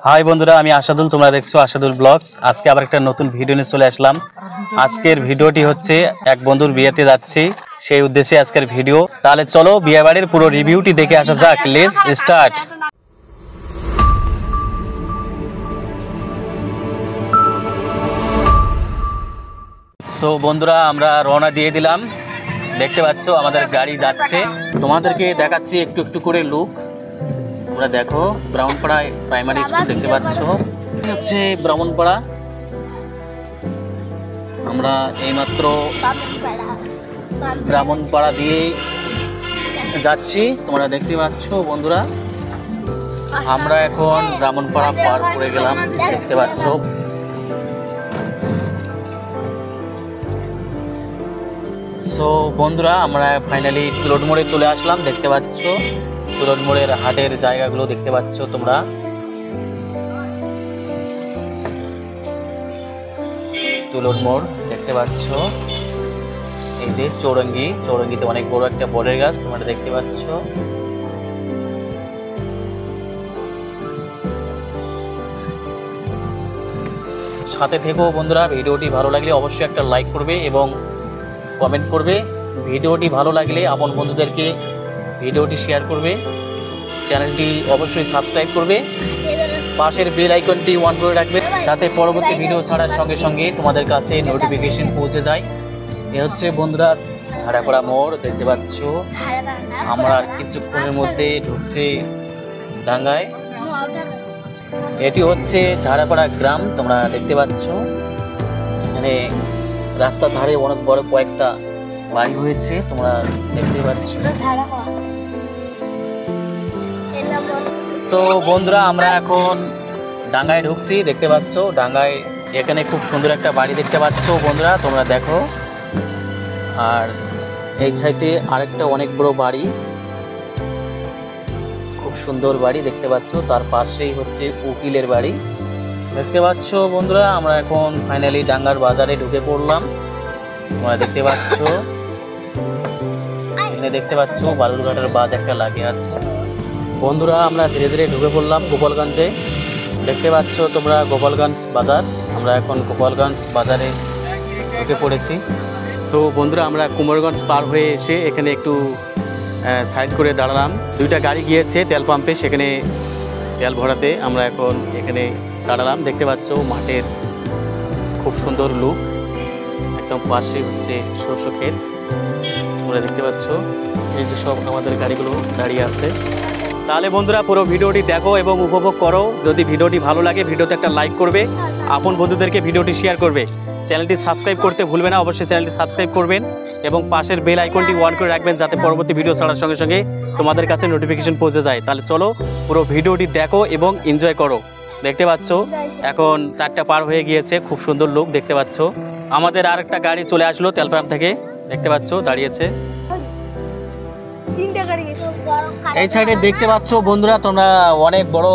High বন্ধুরা, আমি আশাদুল, তোমরা দেখছো আশাদুল ব্লগস। আজকে আবার একটা নতুন ভিডিও নিয়ে চলে আসলাম। আজকের ভিডিওটি হচ্ছে এক বন্ধুর বিয়েতে যাচ্ছি, সেই উদ্দেশ্যে আজকের ভিডিও। তাহলে চলো বিয়ে বাড়ির পুরো রিভিউটি দেখে আসা যাক। Let's start. সো বন্ধুরা, আমরা রওনা দিয়ে দিলাম। দেখতে পাচ্ছ আমাদের গাড়ি যাচ্ছে। তোমাদেরকে দেখাচ্ছি একটু একটু করে লুক। তোমরা দেখো, ব্রাহ্মণপাড়া প্রাইমারি স্কুল দেখতে পাচ্ছ, হচ্ছে ব্রাহ্মণপাড়া। আমরা এইমাত্র ব্রাহ্মণপাড়া দিয়ে যাচ্ছি, তোমরা দেখতে পাচ্ছ বন্ধুরা। আমরা এখন ব্রাহ্মণপাড়া পার করে গেলাম, দেখতে পাচ্ছ। সো বন্ধুরা, আমরা ফাইনালি তুলট মোড়ে চলে আসলাম। দেখতে পাচ্ছ তুলট মোড়ের হাটের জায়গাগুলো দেখতে পাচ্ছ তোমরা। তুলট মোড় দেখতে পাচ্ছ, এই যে চৌরঙ্গি, চৌরঙ্গিতে অনেক বড় একটা বটের গাছ তোমরা দেখতে পাচ্ছ। সাথে থেকো বন্ধুরা। ভিডিওটি ভালো লাগলে অবশ্যই একটা লাইক করবে এবং কমেন্ট করবে। ভিডিওটি ভালো লাগলে আপন বন্ধুদেরকে ভিডিওটি শেয়ার করবে। চ্যানেলটি অবশ্যই সাবস্ক্রাইব করবে, পাশের বেল আইকনটি অন করে রাখবে, যাতে পরবর্তী ভিডিও ছাড়ার সঙ্গে সঙ্গে তোমাদের কাছে নোটিফিকেশন পৌঁছে যায়। এ হচ্ছে বন্ধুরা ঝাড়াপাড়া মোড়, দেখতে পাচ্ছ। আমরা কিছুক্ষণের মধ্যে ঢুকছি ডাঙ্গায়। এটি হচ্ছে ঝাড়াপাড়া গ্রাম, তোমরা দেখতে পাচ্ছ। এখানে রাস্তার ধারে অনেক বড় কয়েকটা বাড়ি হয়েছে, তোমরা দেখতে পাচ্ছ। সো বন্ধুরা, আমরা এখন ডাঙ্গায় ঢুকছি, দেখতে পাচ্ছ। ডাঙ্গায় এখানে খুব সুন্দর একটা বাড়ি দেখতে পাচ্ছ বন্ধুরা, তোমরা দেখো। আর এই সাইডে আরেকটা অনেক বড় বাড়ি, খুব সুন্দর বাড়ি দেখতে পাচ্ছ। তার পাশেই হচ্ছে উকিলের বাড়ি দেখতে পাচ্ছ বন্ধুরা। আমরা এখন ফাইনালি ডাঙ্গার বাজারে ঢুকে পড়লাম, তোমরা দেখতে পাচ্ছ। এখানে দেখতে পাচ্ছ বালুরঘাটের বাজ একটা লাগে আছে বন্ধুরা। আমরা ধীরে ধীরে ঢুকে পড়লাম গোপালগঞ্জে, দেখতে পাচ্ছ তোমরা গোপালগঞ্জ বাজার। আমরা এখন গোপালগঞ্জ বাজারে ঢুকে পড়েছি। সো বন্ধুরা, আমরা কুমারগঞ্জ পার হয়ে এসে এখানে একটু সাইড করে দাঁড়ালাম। দুইটা গাড়ি গিয়েছে তেল পাম্পে, সেখানে তেল ভরাতে আমরা এখন এখানে দাঁড়ালাম। দেখতে পাচ্ছ মাঠের খুব সুন্দর লুক, একদম পাশে হচ্ছে সরষ ক্ষেত, তোমরা দেখতে পাচ্ছ। এই যে সব আমাদের গাড়িগুলো দাঁড়িয়ে আছে। তাহলে বন্ধুরা, পুরো ভিডিওটি দেখো এবং উপভোগ করো। যদি ভিডিওটি ভালো লাগে ভিডিওতে একটা লাইক করবে, আপন বন্ধুদেরকে ভিডিওটি শেয়ার করবে। চ্যানেলটি সাবস্ক্রাইব করতে ভুলবে না, অবশ্যই চ্যানেলটি সাবস্ক্রাইব করবেন এবং পাশের বেল আইকনটি অন করে রাখবেন, যাতে পরবর্তী ভিডিও ছাড়ার সঙ্গে সঙ্গে তোমাদের কাছে নোটিফিকেশন পৌঁছে যায়। তাহলে চলো পুরো ভিডিওটি দেখো এবং এনজয় করো। দেখতে পাচ্ছ এখন 4টা পার হয়ে গিয়েছে, খুব সুন্দর লুক দেখতে পাচ্ছ। আমাদের আরেকটা গাড়ি চলে আসলো তেল পাম্প থেকে, দেখতে পাচ্ছ দাঁড়িয়েছে। এই সাইডে দেখতে পাচ্ছ বন্ধুরা তোমরা অনেক বড়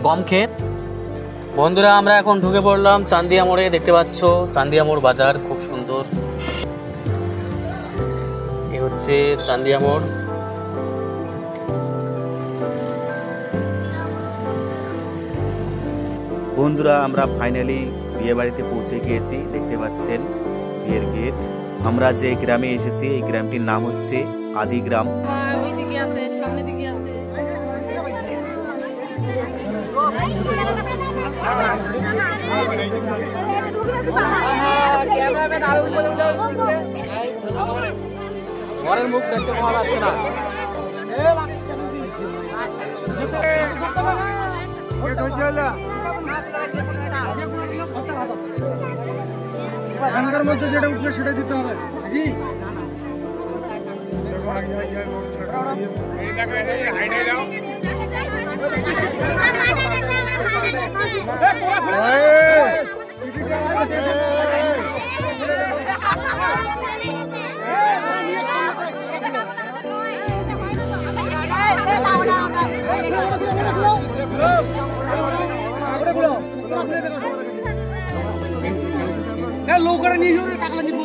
গম ক্ষেত বন্ধুরা। আমরা এখন ঢুকে পড়লাম চান্দিয়া মোড়ে, দেখতে পাচ্ছ চান্দিয়া মোড় বাজার, খুব সুন্দর। এই হচ্ছে চান্দিয়া মোড়। বন্ধুরা, আমরা ফাইনালি বিয়ে বাড়িতে পৌঁছে গিয়েছি, দেখতে পাচ্ছেন বিয়ের গেট। আমরা যে গ্রামে এসেছি এই গ্রামটির নাম হচ্ছে আদি গ্রাম। মুখ দেখতে পাওয়া যাচ্ছে না। মধ্যে যেটা উঠবে সেটা দিতে হবে। লোক নিয়ে টাকা নিয়ে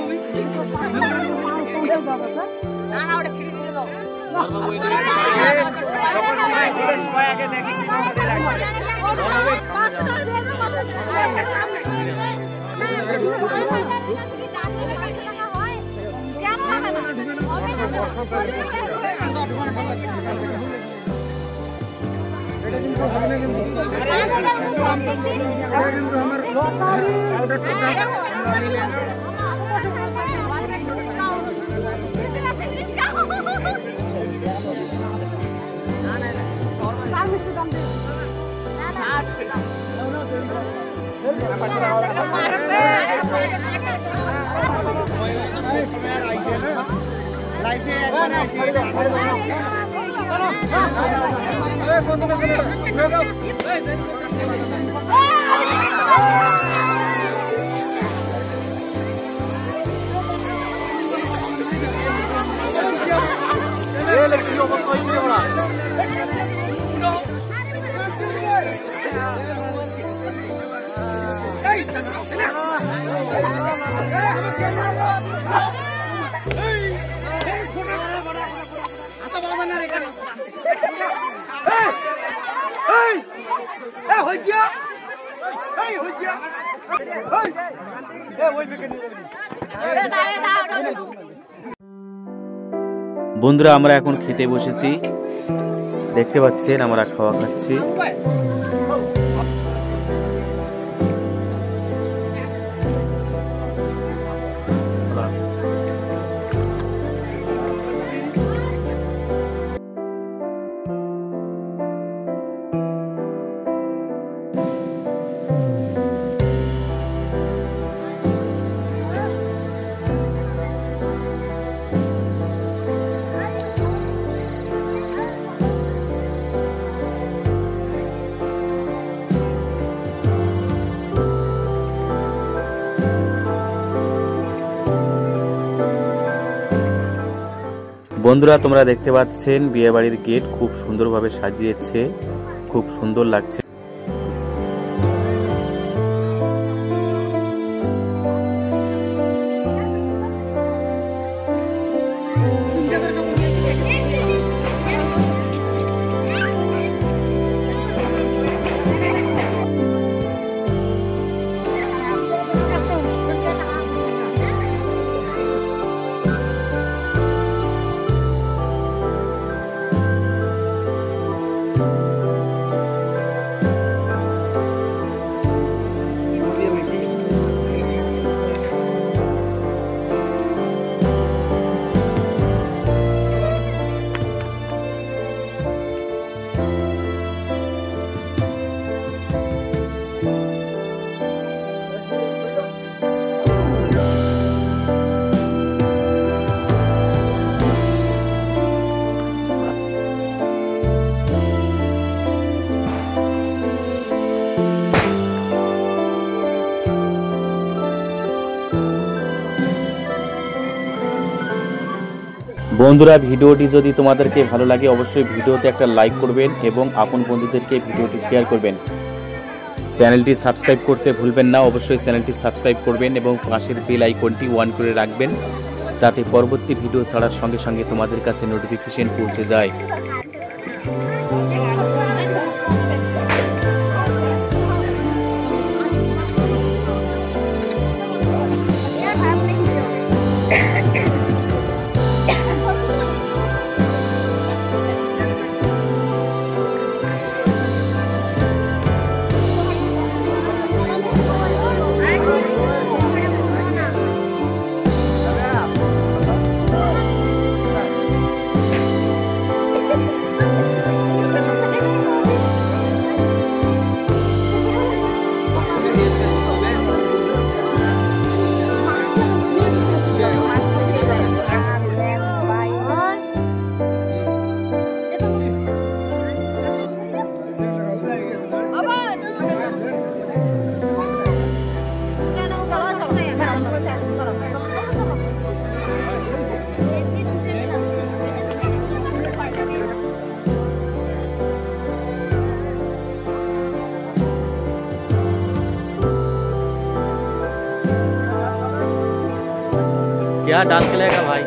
বন্ধুরা আমরা এখন খেতে বসেছি, দেখতে পাচ্ছেন আমরা খাওয়া খাচ্ছি। বন্ধুরা তোমরা দেখতে পাচ্ছেন বিয়ে বাড়ির গেট খুব সুন্দরভাবে সাজিয়েছে, খুব সুন্দর লাগছে। বন্ধুরা ভিডিওটি যদি তোমাদেরকে ভালো লাগে অবশ্যই ভিডিওতে একটা লাইক করবেন এবং আপন বন্ধুদেরকে ভিডিওটি শেয়ার করবেন। চ্যানেলটি সাবস্ক্রাইব করতে ভুলবেন না, অবশ্যই চ্যানেলটি সাবস্ক্রাইব করবেন এবং পাশের বেল আইকনটি অন করে রাখবেন যাতে পরবর্তী ভিডিও ছাড়ার সঙ্গে সঙ্গে তোমাদের কাছে নোটিফিকেশন পৌঁছে যায়। क्या डाल के लाएगा भाई?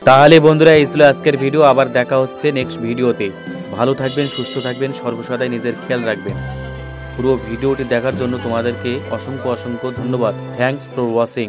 তাহলে বন্ধুরা এই ছিল আজকের ভিডিও। আবার দেখা হচ্ছে নেক্সট ভিডিওতে। ভালো থাকবেন, সুস্থ থাকবেন, সর্বসদাই নিজের খেয়াল রাখবেন। পুরো ভিডিওটি দেখার জন্য তোমাদেরকে অসংখ্য অসংখ্য ধন্যবাদ। Thanks for watching.